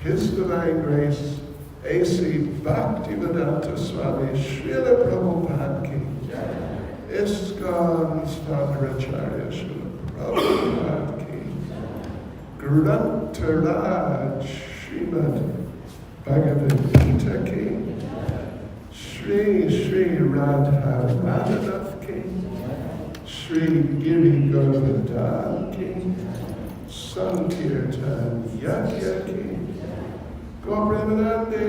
His Divine Grace, A.C. Bhaktivedanta Swami Srila Prabhupada Ki, Iskcon Durban Prabhupada Ki, Gruntaraj Srimad Bhagavad Gita Ki, Sri Radha Madhava Ki, Sri Giri Govardhan Ki, Sankirtan Yajna Ki, Gopremanande,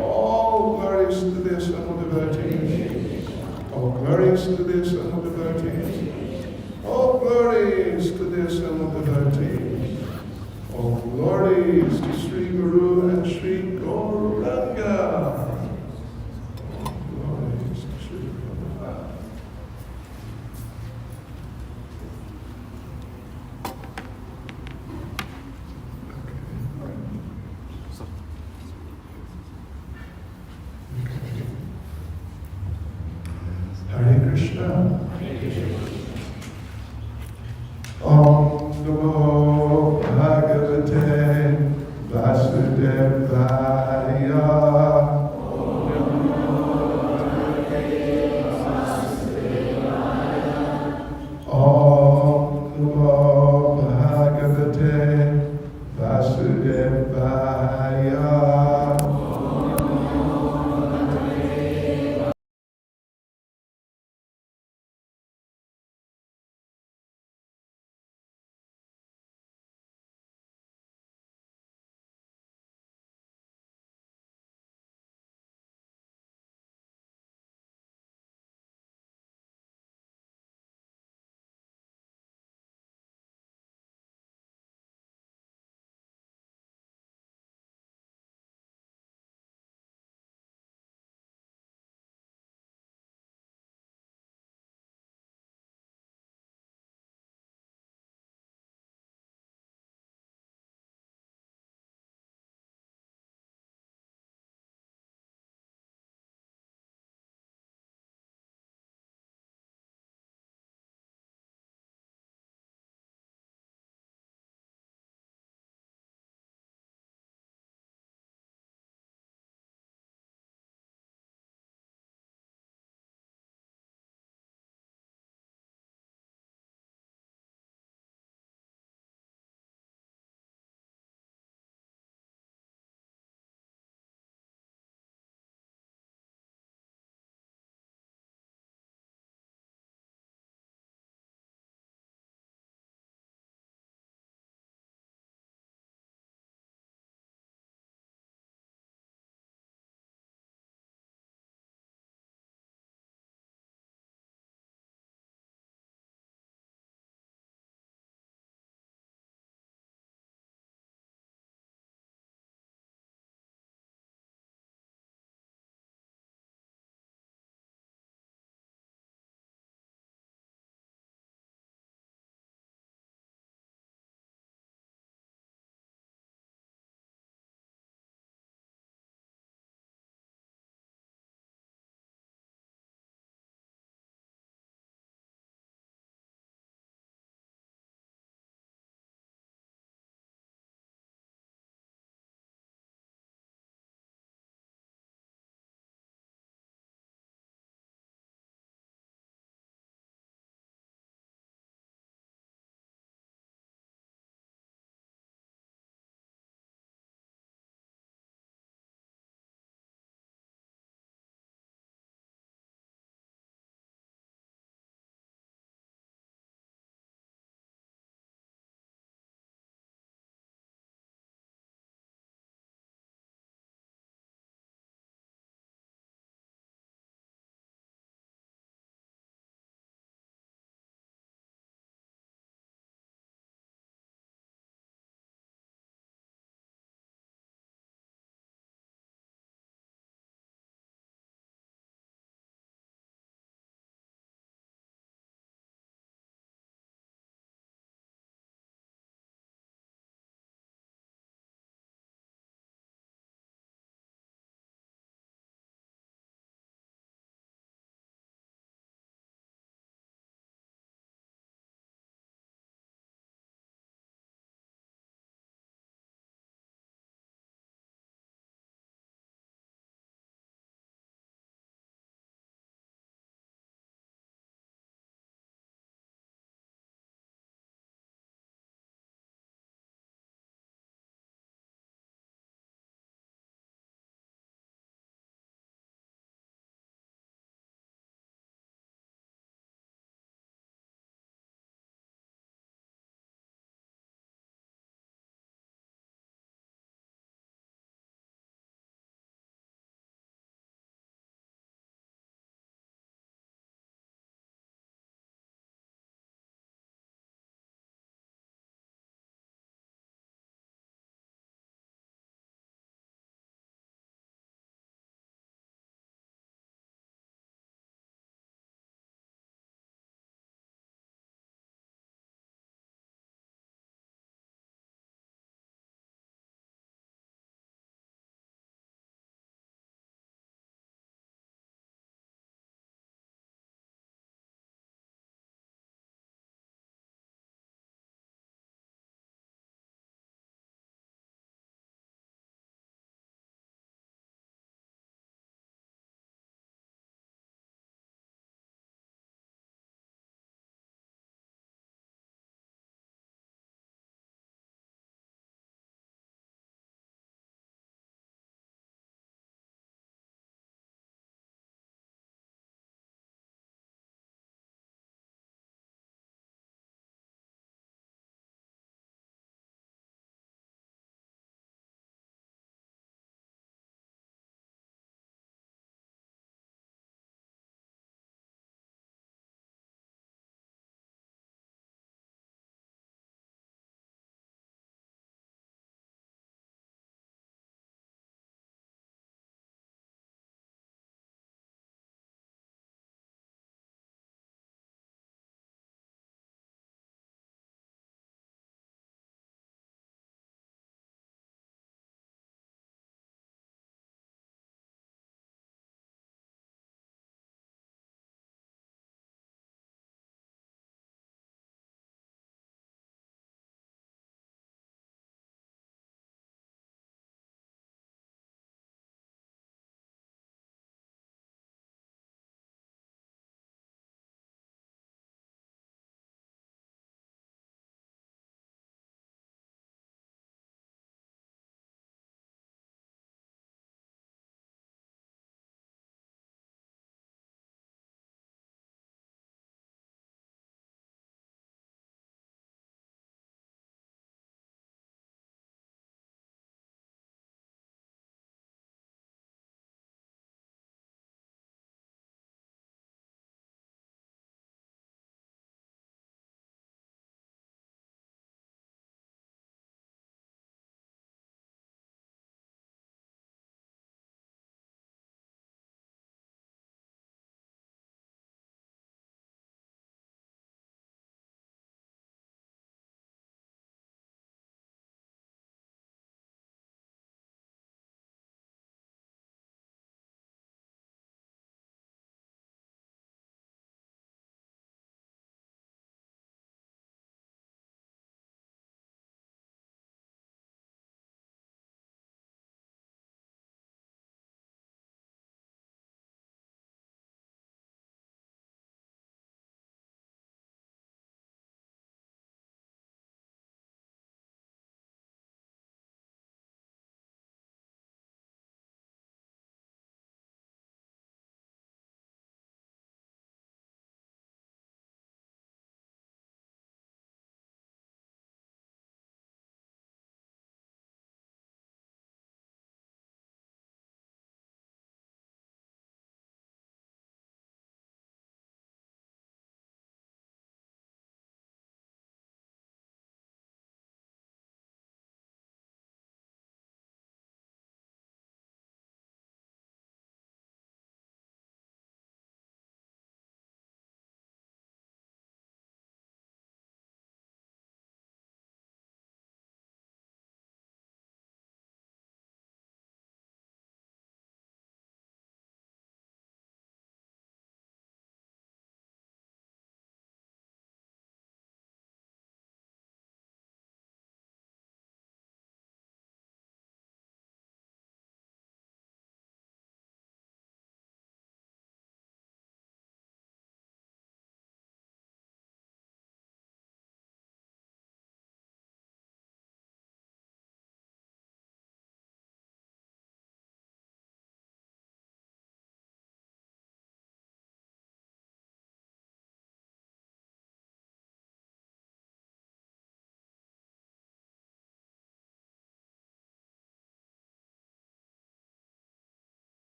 all glories to this humble devotee, all glories to this humble devotee, all glories to this humble devotee, all glories to Sri Guru and Sri Gauranga. All glories to Sri Prabhupada. Hare Krishna. Om Namo Bhagavate Vasudevaya.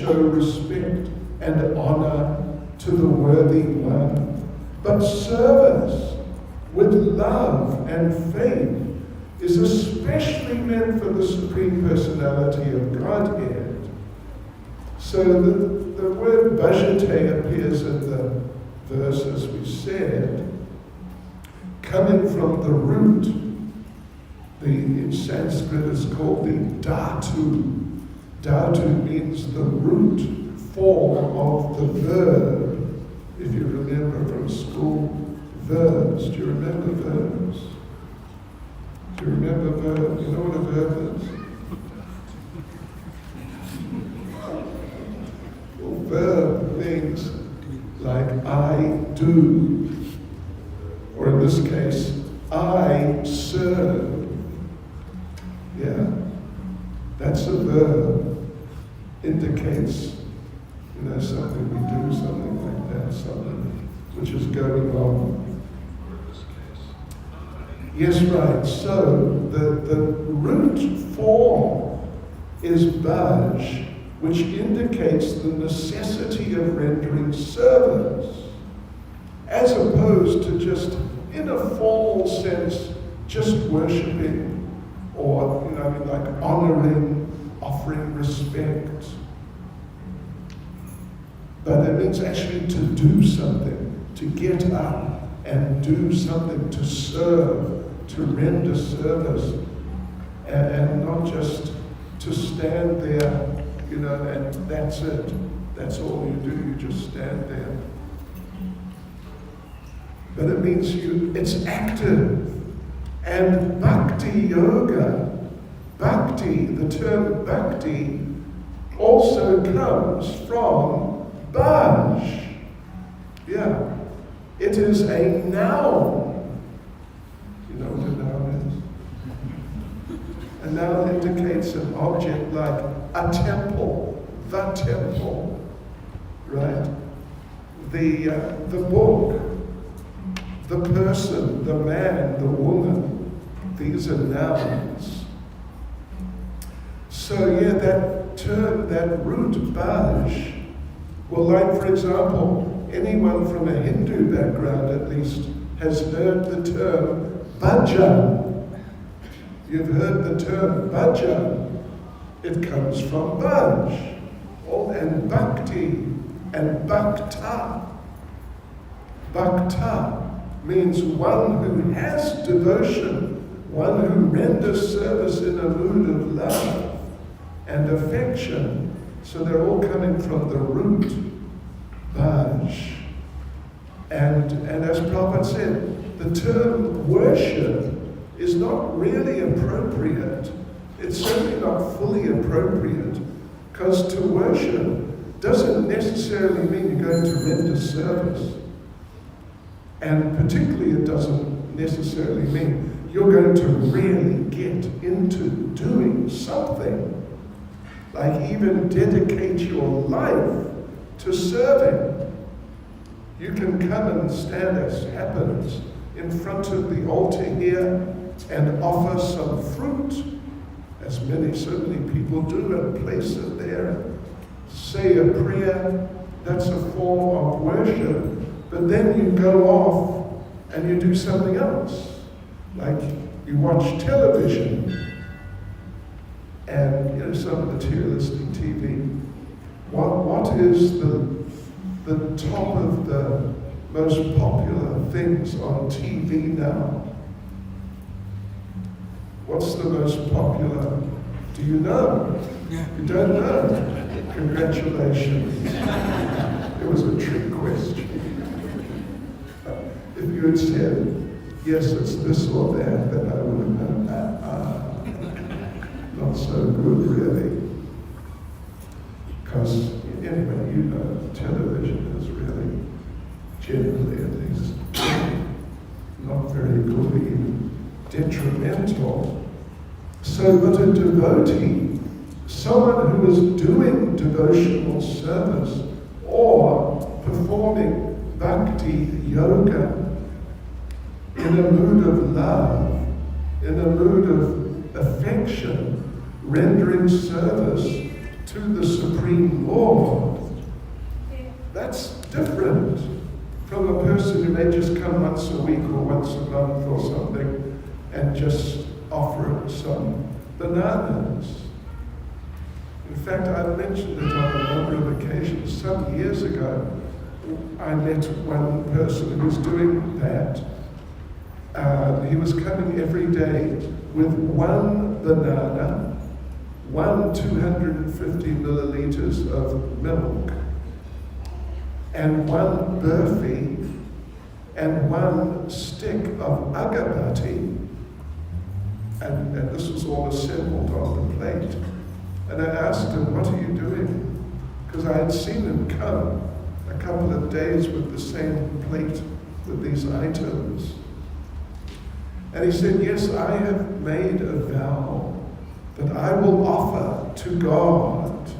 show respect and honor to the worthy one, but service with love and faith is especially meant for the Supreme Personality of Godhead. So the word bhajate appears in the verse, as we said, coming from the root. In Sanskrit is called the dhatu. Dhatu means the root form of the verb. If you remember from school, verbs. Do you remember verbs? Do you remember verbs? You know what a verb is? Well, verb means like I do, or in this case, I serve. Yeah, that's a verb. Indicates, something we do, something like that, something which is going on. Yes, right. So the root form is bhaj, which indicates the necessity of rendering service, as opposed to just, in a formal sense, just worshipping, or like honoring, offering respect. But it means actually to do something, to get up and do something, to serve, to render service, and not just to stand there, and that's it. That's all you do, you just stand there. But it means it's active. And bhakti yoga, bhakti, the term bhakti, also comes from bhaj. Yeah, it is a noun. You know what a noun is? A noun indicates an object like a temple, the temple, right? The book, the person, the man, the woman. These are nouns. So that term, that root, bhaj, well, like for example, anyone from a Hindu background at least has heard the term bhajan. You've heard the term bhajan. It comes from bhaj, and bhakti, and bhakta. Bhakta means one who has devotion, one who renders service in a mood of love and affection. So they're all coming from the root, bhaj. And as Prabhupada said, the term worship is not really appropriate. It's certainly not fully appropriate, because to worship doesn't necessarily mean you're going to render service. And particularly it doesn't necessarily mean you're going to really get into doing something, like even dedicate your life to serving. You can come and stand, as happens, in front of the altar here and offer some fruit, as so many people do, and place it there and say a prayer. That's a form of worship. But then you go off and you do something else. Like you watch television and some materialistic TV. What is the top of the most popular things on TV now? What's the most popular? Do you know? Yeah. You don't know? Congratulations. It was a trick question. If you had said, yes, it's this or that, then I would have known not so good, really. Because, anyway, television is really, generally at least, not very good, even detrimental. So, but a devotee, someone who is doing devotional service or performing bhakti yoga in a mood of love, in a mood of affection, rendering service to the Supreme Lord, that's different from a person who may just come once a week or once a month or something and just offer some bananas. In fact, I've mentioned it on a number of occasions. Some years ago, I met one person who was doing that. He was coming every day with one banana, 250 milliliters of milk, and one burfi, and one stick of agabati, and this was all assembled on the plate. And I asked him, "What are you doing?" Because I had seen him come a couple of days with the same plate with these items. And he said, "Yes, I have made a vow that I will offer to God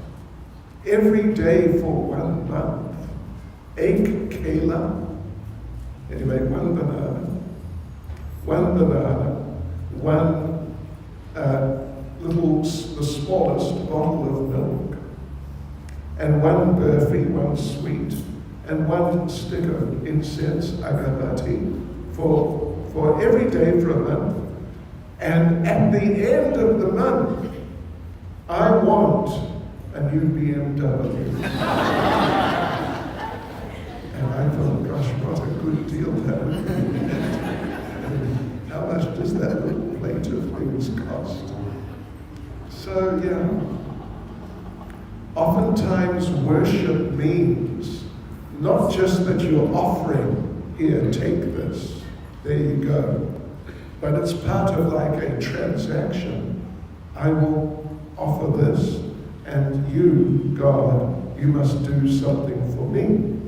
every day for 1 month, 8 kela." Anyway, one banana, the smallest bottle of milk, and one burfi, one sweet, and one stick of incense, agabati, for every day for a month. And at the end of the month, I want a new BMW. And I thought, gosh, what a good deal that would be. How much does that little plate of things cost? So, yeah, oftentimes worship means not just that you're offering, here, take this, there you go, but it's part of like a transaction. I will offer this, and you, God, you must do something for me.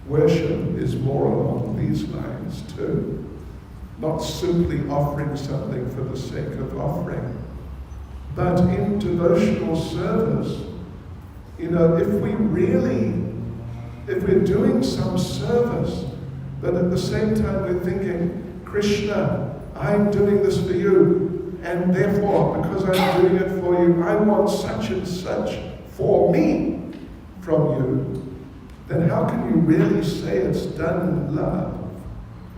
Worship is more along these lines too. Not simply offering something for the sake of offering. But in devotional service, if we're doing some service, but at the same time we're thinking, Krishna, I'm doing this for you, and therefore, because I'm doing it for you, I want such and such for me from you, then how can you really say it's done in love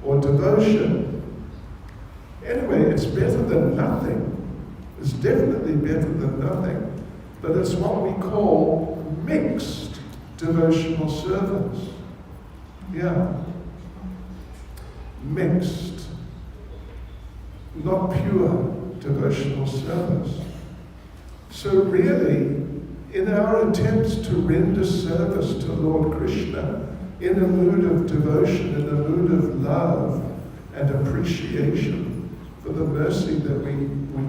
or devotion? Anyway, it's better than nothing. It's definitely better than nothing. But it's what we call mixed devotional service. Yeah. Mixed. Not pure devotional service. So really, in our attempts to render service to Lord Krishna in a mood of devotion, in a mood of love and appreciation for the mercy that we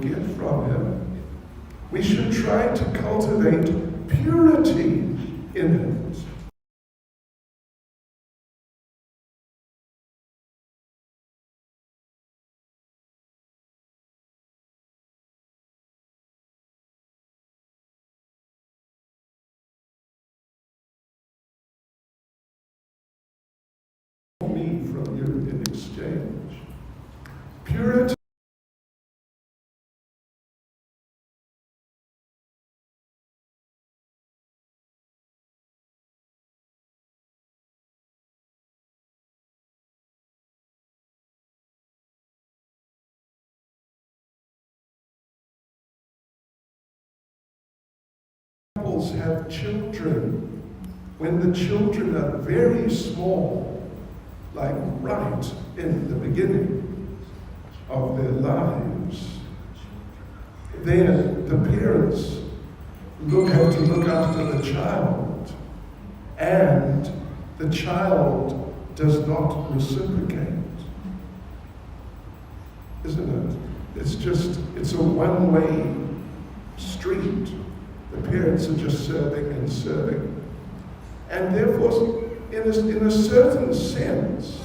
get from Him, we should try to cultivate purity in it. Me from you in exchange. Purity couples have children. When the children are very small, like right in the beginning of their lives, then the parents have to look after the child, and the child does not reciprocate. Isn't it? It's a one-way street. The parents are just serving and serving. And therefore, in a certain sense,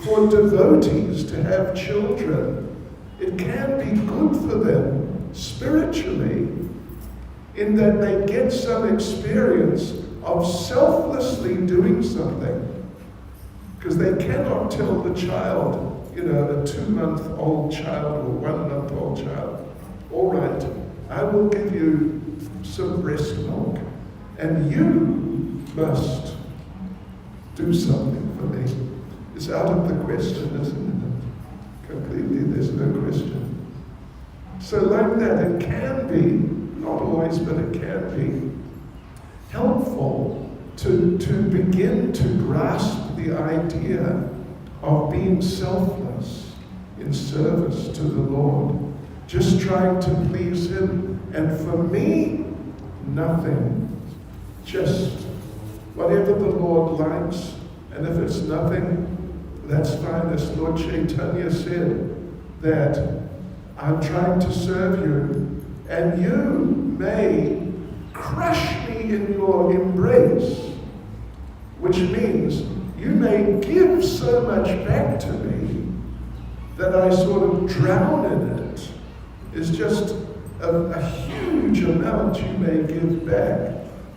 for devotees to have children, it can be good for them spiritually, in that they get some experience of selflessly doing something. Because they cannot tell the child, a 2-month-old child or 1-month-old child, all right, I will give you some breast milk, and you must do something for me. It's out of the question, isn't it? Completely, there's no question. So like that, it can be, not always, but it can be helpful to begin to grasp the idea of being selfless in service to the Lord, just trying to please Him. And for me, nothing, just whatever the Lord likes, and if it's nothing, that's fine. As Lord Chaitanya said, that I'm trying to serve you, and you may crush me in your embrace, which means you may give so much back to me that I sort of drown in it. It's just a huge amount you may give back.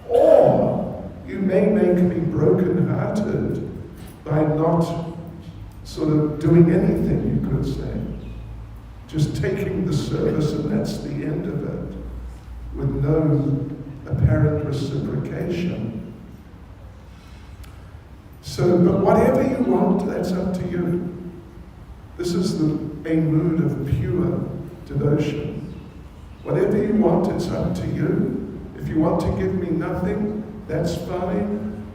Or you may make me brokenhearted by not sort of doing anything, you could say. Just taking the service and that's the end of it, with no apparent reciprocation. So, but whatever you want, that's up to you. This is a mood of pure devotion. Whatever you want, it's up to you. If you want to give me nothing, that's fine.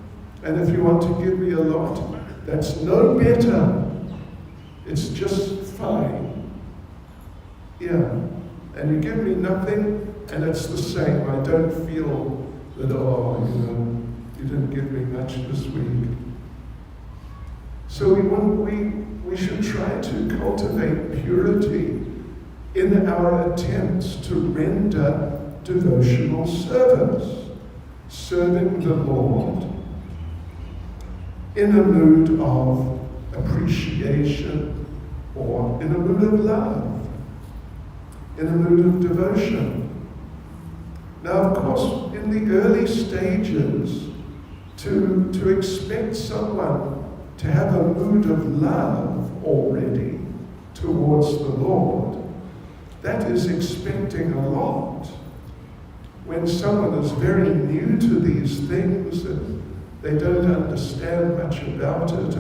And if you want to give me a lot, that's no better. It's just fine. Yeah. And you give me nothing, and it's the same. I don't feel that, you didn't give me much this week. So we should try to cultivate purity in our attempts to render devotional service, serving the Lord in a mood of appreciation or in a mood of love, in a mood of devotion. Now, of course, in the early stages, to expect someone to have a mood of love already towards the Lord, that is expecting a lot. When someone is very new to these things and they don't understand much about it,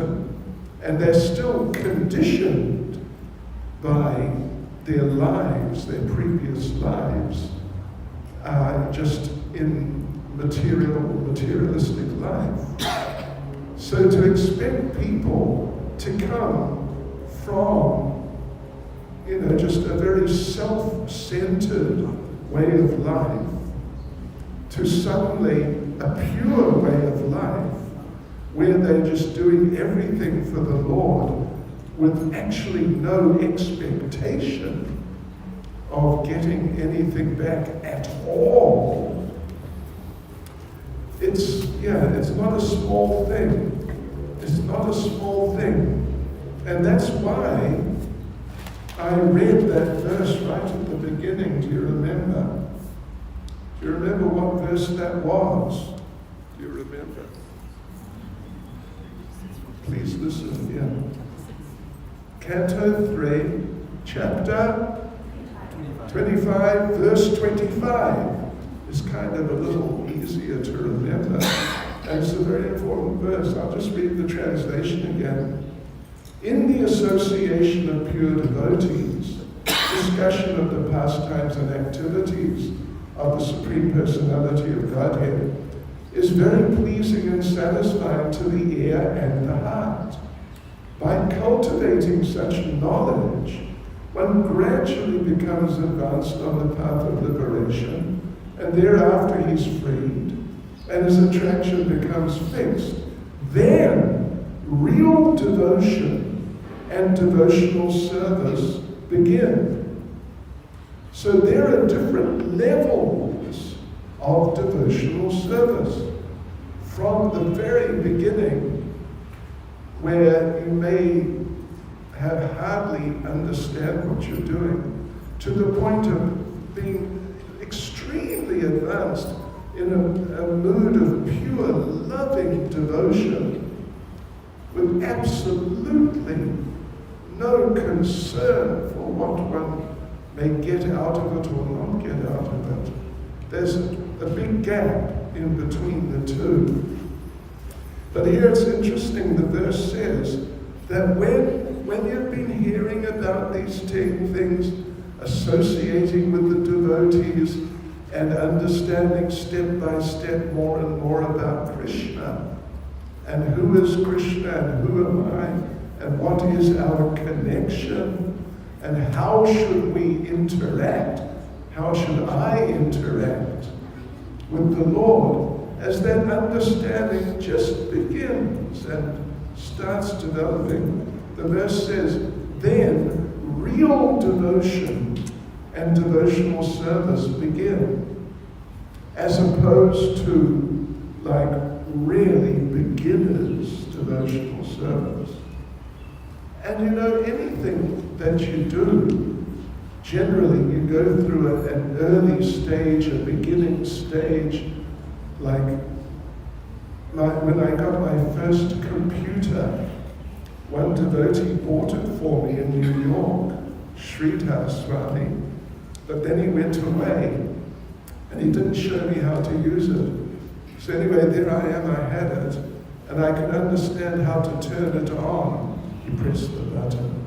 and they're still conditioned by their lives, their previous lives, just in materialistic life. So to expect people to come from, just a very self-centered way of life to suddenly a pure way of life where they're just doing everything for the Lord with actually no expectation of getting anything back at all. It's not a small thing. It's not a small thing. And that's why I read that verse right at the beginning. Do you remember? Do you remember what verse that was? Do you remember? Please listen, Canto 3, chapter 25, verse 25. Is kind of a little easier to remember. And it's a very important verse. I'll just read the translation again. In the association of pure devotees, discussion of the pastimes and activities of the Supreme Personality of Godhead is very pleasing and satisfying to the ear and the heart. By cultivating such knowledge, one gradually becomes advanced on the path of liberation, and thereafter he's freed, and his attraction becomes fixed. Then real devotion and devotional service begin. So there are different levels of devotional service. From the very beginning, where you may have hardly understand what you're doing, to the point of being extremely advanced in a mood of pure, loving devotion, with absolutely no concern for what one may get out of it or not get out of it. There's a big gap in between the two. But here it's interesting, the verse says that when you've been hearing about these 10 things, associating with the devotees and understanding step by step more and more about Krishna, and who is Krishna and who am I, and what is our connection, and how should we interact, how should I interact with the Lord, as that understanding just begins and starts developing, the verse says, then real devotion and devotional service begin, as opposed to like really beginners devotional service. And you know, anything that you do, generally you go through an early stage, a beginning stage. Like when I got my first computer, one devotee bought it for me in New York, Sridhar Swami, but then he went away and he didn't show me how to use it. So anyway, there I am, I had it, and I could understand how to turn it on. He pressed the button.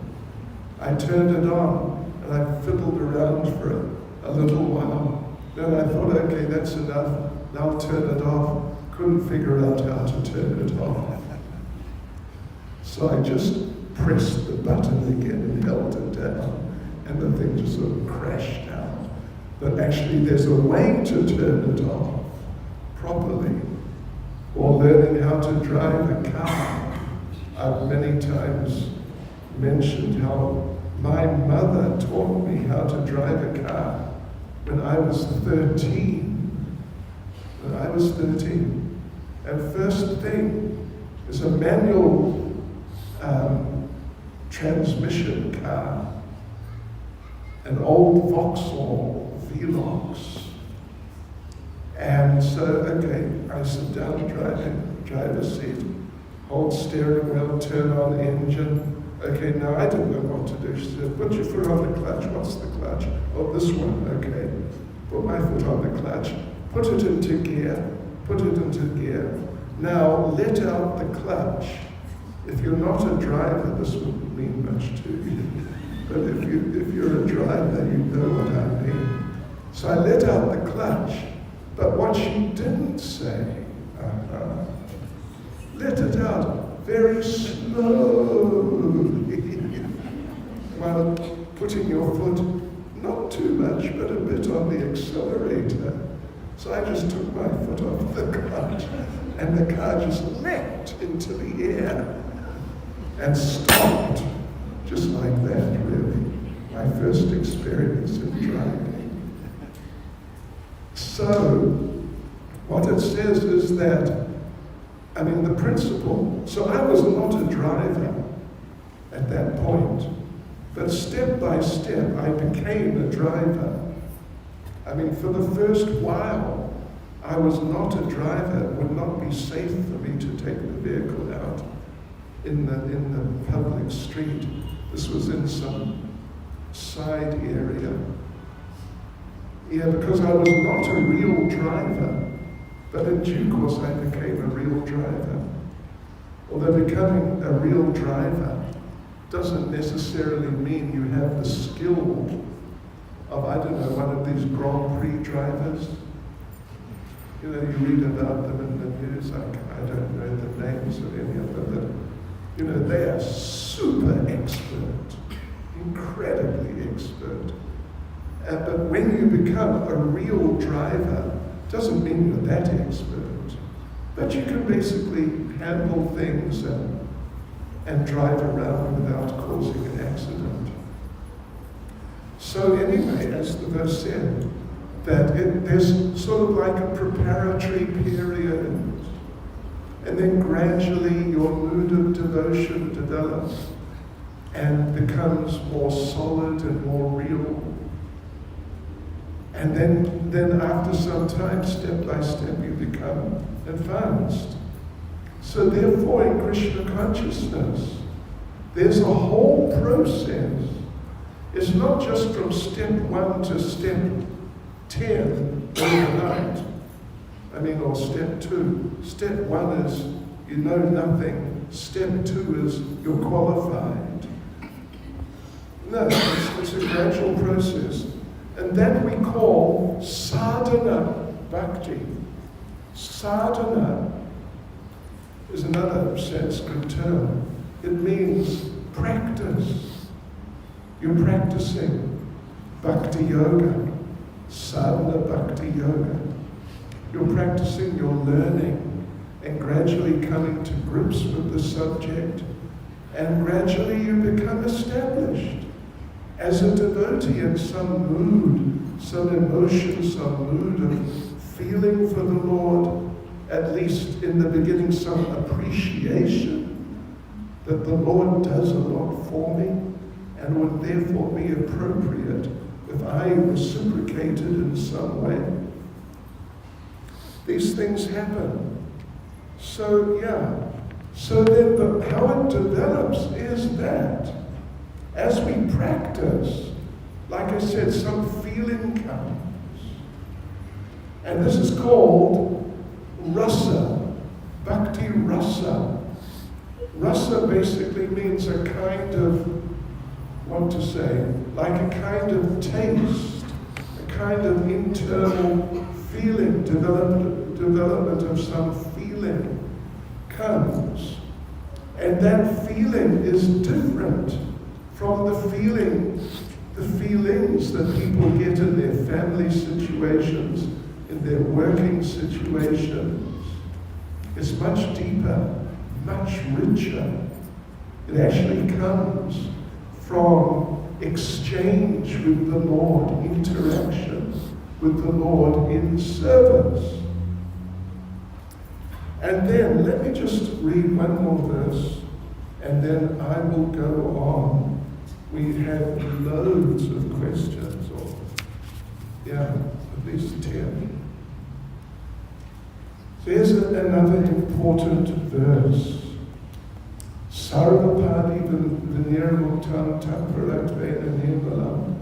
I turned it on and I fiddled around for a little while. Then I thought, okay, that's enough. Now I'll turn it off. Couldn't figure out how to turn it off. So I just pressed the button again and held it down, and the thing just sort of crashed out. But actually there's a way to turn it off properly, or learning how to drive a car. I've many times mentioned how my mother taught me how to drive a car when I was 13. When I was 13. And first thing is a manual transmission car, an old Vauxhall Velox. And so, okay, I sit down, driver's seat, hold steering wheel, turn on the engine. Okay, now I didn't know what to do. She said, put your foot on the clutch. What's the clutch? Oh, this one, okay. Put my foot on the clutch. Put it into gear. Put it into gear. Now, let out the clutch. If you're not a driver, this wouldn't mean much to you. But if you're a driver, you know what I mean. So I let out the clutch. But what she didn't say, let it out very slowly, while putting your foot, not too much, but a bit on the accelerator. So I just took my foot off the clutch, and the car just leapt into the air and stopped, just like that, really. My first experience in driving. So, what it says is that, I mean, the principle, so I was not a driver at that point, but step by step I became a driver. I mean, for the first while, I was not a driver. It would not be safe for me to take the vehicle out in the public street. This was in some side area. Yeah, because I was not a real driver, but in due course I became a real driver. Although becoming a real driver doesn't necessarily mean you have the skill of, I don't know, one of these Grand Prix drivers. You know, you read about them in the news. I don't know the names of any of them, but you know, they are super expert, incredibly expert. But when you become a real driver, doesn't mean you're that expert. But you can basically handle things and drive around without causing an accident. So anyway, as the verse said, that there's sort of like a preparatory period, and then gradually your mood of devotion develops and becomes more solid and more real. And then after some time, step by step, you become advanced. So therefore, in Krishna consciousness, there's a whole process. It's not just from step 1 to step 10 overnight. or step 2. Step 1 is you know nothing. Step 2 is you're qualified. No, it's a gradual process. And that we call sadhana bhakti. Sadhana is another Sanskrit term. It means practice. You're practicing bhakti yoga, sadhana bhakti yoga. You're practicing your learning and gradually coming to grips with the subject, and gradually you become established as a devotee in some mood, some emotion, some mood of feeling for the Lord, at least in the beginning some appreciation that the Lord does a lot for me and would therefore be appropriate if I reciprocated in some way. These things happen. So then how it develops is that as we practice, like I said, some feeling comes. And this is called rasa, bhakti rasa. Rasa basically means a kind of, like a kind of taste, a kind of internal feeling, development of some feeling comes. And that feeling is different from the feelings that people get in their family situations, in their working situations. It's much deeper, much richer. It actually comes from exchange with the Lord, interaction with the Lord in service. And then, let me just read one more verse, and then I will go on. We had loads of questions, at least 10. So here's another important verse. Sarvapadi vinirmuktam tapratvena nirmalam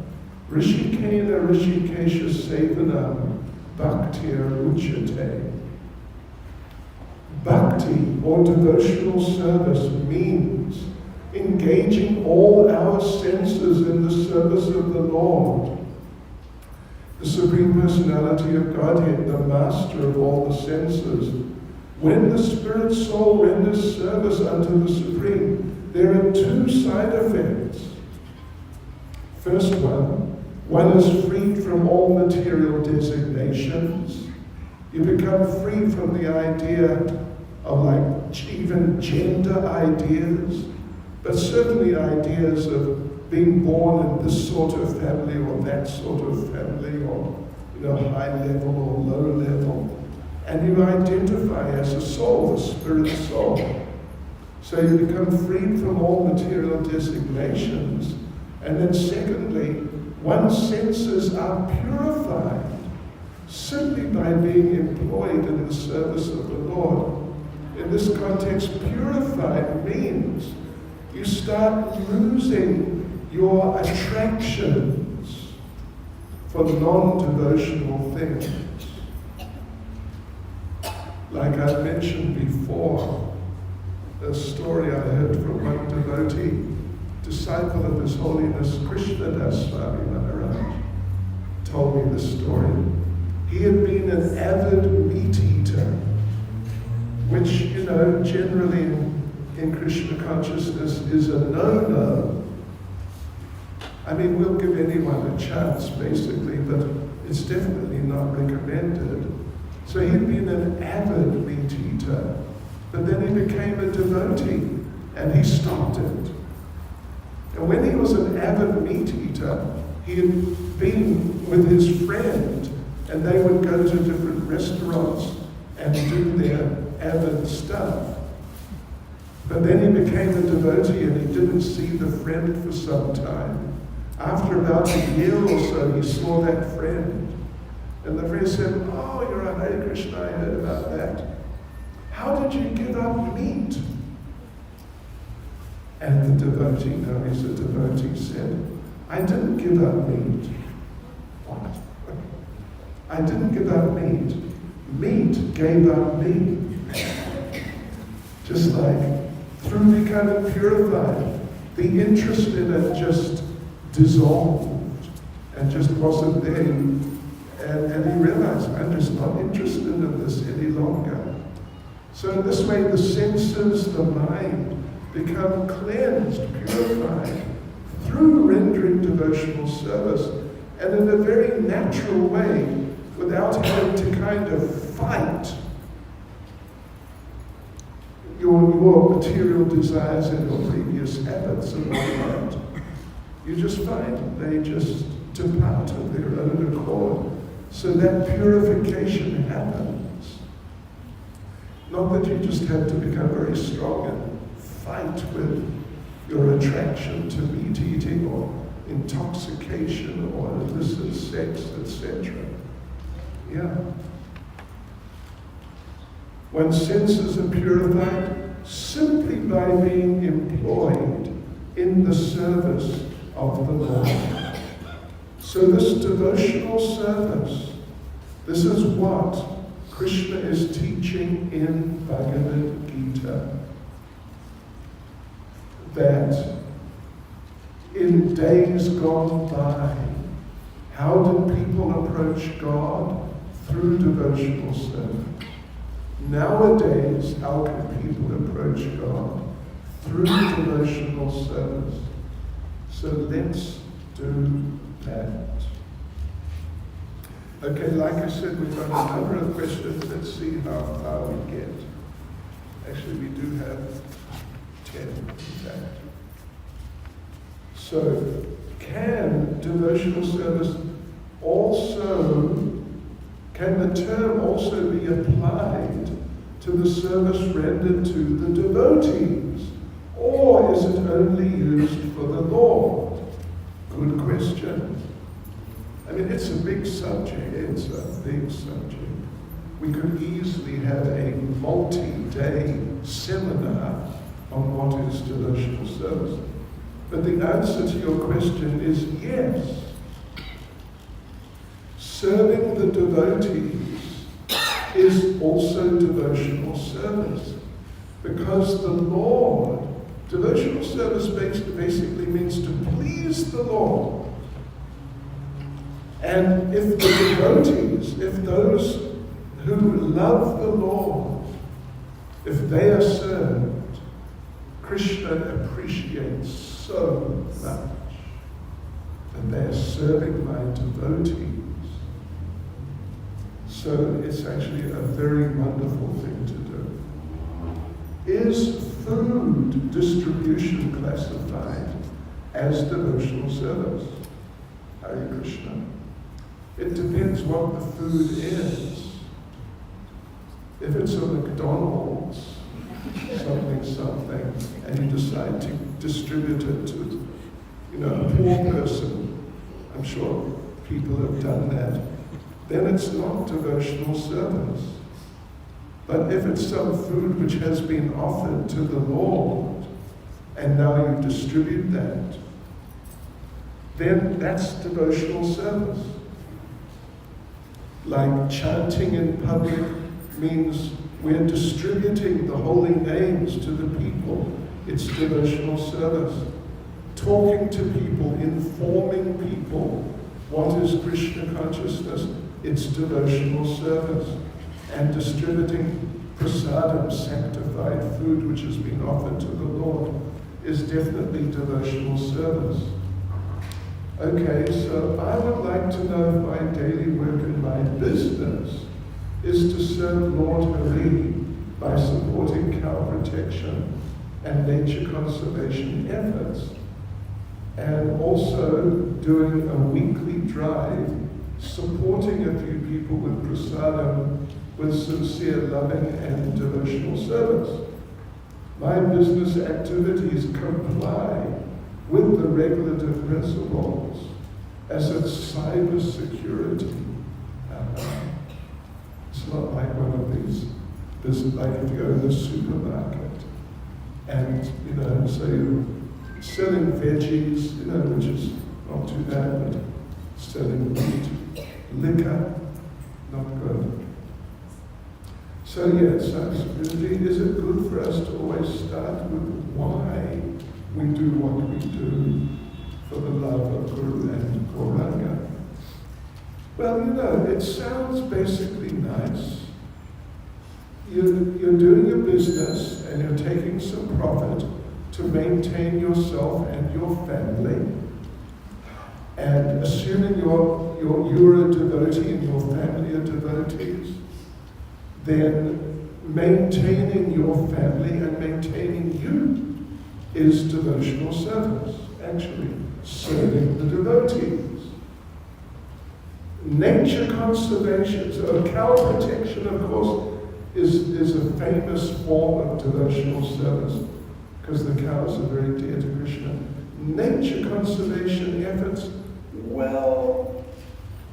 Rishikena Rishikesha Sevanam Bhaktir Uchate. Bhakti, or devotional service, means engaging all our senses in the service of the Lord. The Supreme Personality of Godhead, the master of all the senses. When the spirit soul renders service unto the Supreme, there are 2 side effects. First one is freed from all material designations. You become free from the idea of even gender ideas, but certainly ideas of being born in this sort of family or that sort of family, or high level or low level. And you identify as a soul, a spirit soul. So you become freed from all material designations. And then secondly, one's senses are purified simply by being employed in the service of the Lord. In this context, purified means you start losing your attractions for non-devotional things. Like I mentioned before, a story I heard from one devotee, disciple of His Holiness Krishnadas Swami Maharaj, told me this story. He had been an avid meat eater, which, generally in Krishna consciousness is a no-no. We'll give anyone a chance, basically, but it's definitely not recommended. So he'd been an avid meat eater, but then he became a devotee, and he stopped it. And when he was an avid meat eater, he had been with his friend, and they would go to different restaurants and do their avid stuff. But then he became a devotee, and he didn't see the friend for some time. After about a year or so, he saw that friend. And the friend said, "Oh, you're a Hare Krishna, I heard about that. How did you give up meat?" And the devotee, now he's a devotee, said, "I didn't give up meat." What? I didn't give up meat. meat gave up meat. Just like through becoming purified, the interest in it just dissolved and just wasn't there. And he realized, I'm just not interested in this any longer. So in this way, the senses, the mind, become cleansed, purified, through rendering devotional service, and in a very natural way, without having to kind of fight your material desires and your previous habits and all that. You just find they just depart of their own accord. So that purification happens. Not that you just have to become very strong and fight with your attraction to meat eating or intoxication or illicit sex, etc. Yeah. One's senses are purified simply by being employed in the service of the Lord. So this devotional service, this is what Krishna is teaching in Bhagavad Gita. That in days gone by, how did people approach God? Through devotional service. Nowadays, how can people approach God? Through devotional service. So let's do that. Okay, like I said, we've got a number of questions. Let's see how far we get. Actually, we do have 10, in fact. So, can devotional service can the term also be applied to the service rendered to the devotees? Or is it only used for the Lord? Good question. I mean, it's a big subject. It's a big subject. We could easily have a multi-day seminar on what is devotional service. But the answer to your question is yes. Serving the devotees is also devotional service. Because the Lord, devotional service basically means to please the Lord. And if the devotees, if those who love the Lord, if they are served, Krishna appreciates so much. And they are serving my devotees. So it's actually a very wonderful thing to do. Is food distribution classified as devotional service? Hare Krishna. It depends what the food is. If it's a McDonald's, something, and you decide to distribute it to, a poor person, I'm sure people have done that, then it's not devotional service. But if it's some food which has been offered to the Lord, and now you distribute that, then that's devotional service. Like chanting in public means we're distributing the holy names to the people. It's devotional service. Talking to people, informing people what is Krishna consciousness, it's devotional service. And distributing prasadam, sanctified food which has been offered to the Lord, is definitely devotional service. Okay, so I would like to know if my daily work and my business is to serve Lord Hari by supporting cow protection and nature conservation efforts, and also doing a weekly drive supporting a few people with prasadam with sincere loving and devotional service. My business activities comply with the regulative principles as it's cyber security. It's not like one of these, like if you go to the supermarket and, so you're selling veggies, which is not too bad, but selling meat, liquor, not good. So yes, absolutely. Is it good for us to always start with why we do what we do for the love of Guru and Gauranga? Well, it sounds basically nice. You're doing a business and you're taking some profit to maintain yourself and your family. And assuming you're a devotee and your family are devotees, then maintaining your family and maintaining you is devotional service, actually serving the devotees. Nature conservation, so cow protection, of course, is a famous form of devotional service because the cows are very dear to Krishna. Nature conservation efforts, well,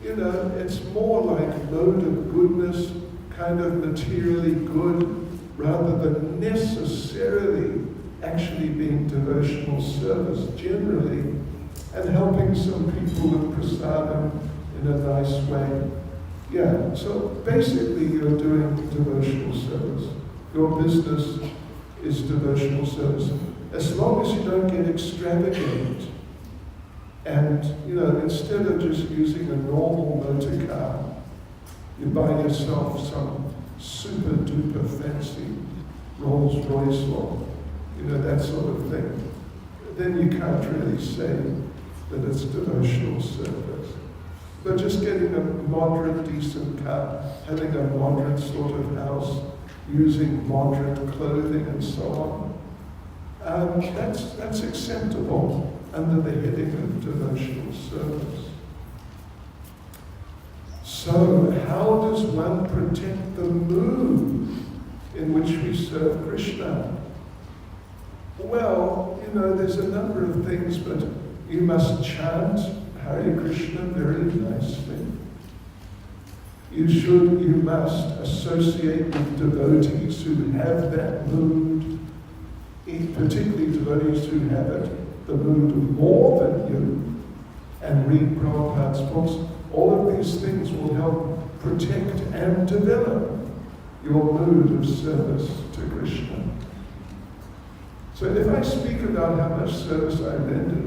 it's more like mode of goodness, kind of materially good, rather than necessarily actually being devotional service generally, and helping some people with prasadam in a nice way. Yeah, so basically you're doing devotional service. Your business is devotional service. As long as you don't get extravagant and, instead of just using a normal motor car, you buy yourself some super duper fancy Rolls Royce or, that sort of thing. Then you can't really say that it's devotional service. But just getting a moderate, decent car, having a moderate sort of house, using moderate clothing and so on, that's acceptable under the heading of devotional service. So, how does one protect the mood in which we serve Krishna? Well, there's a number of things, but you must chant Hare Krishna very nicely. You must associate with devotees who have that mood, particularly devotees who have the mood of more than you, and read Prabhupada's books. All of these things will help protect and develop your mood of service to Krishna. So if I speak about how much service I rendered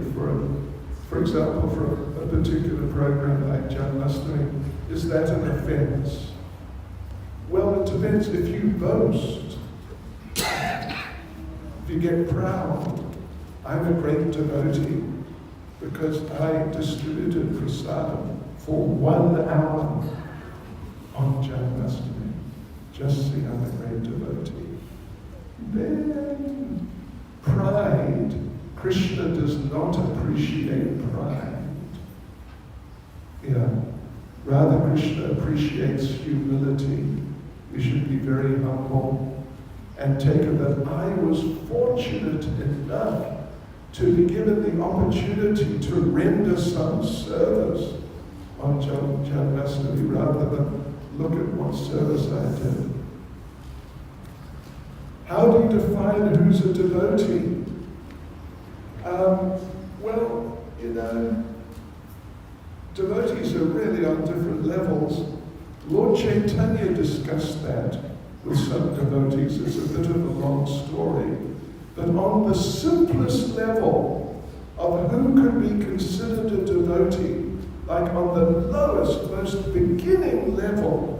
for example, for a particular program like Janmashtami, is that an offense? Well, it depends. If you boast, if you get proud, I'm a great devotee because I distributed prasadam for 1 hour on Janmashtami. Just see I'm a great devotee. Then pride. Krishna does not appreciate pride. Rather, Krishna appreciates humility. We should be very humble and take it that I was fortunate enough to be given the opportunity to render some service on Janmashtami rather than look at what service I did. How do you define who's a devotee? Devotees are really on different levels. Lord Chaitanya discussed that with some devotees. It's a bit of a long story. But on the simplest level of who could be considered a devotee, like on the lowest, most beginning level,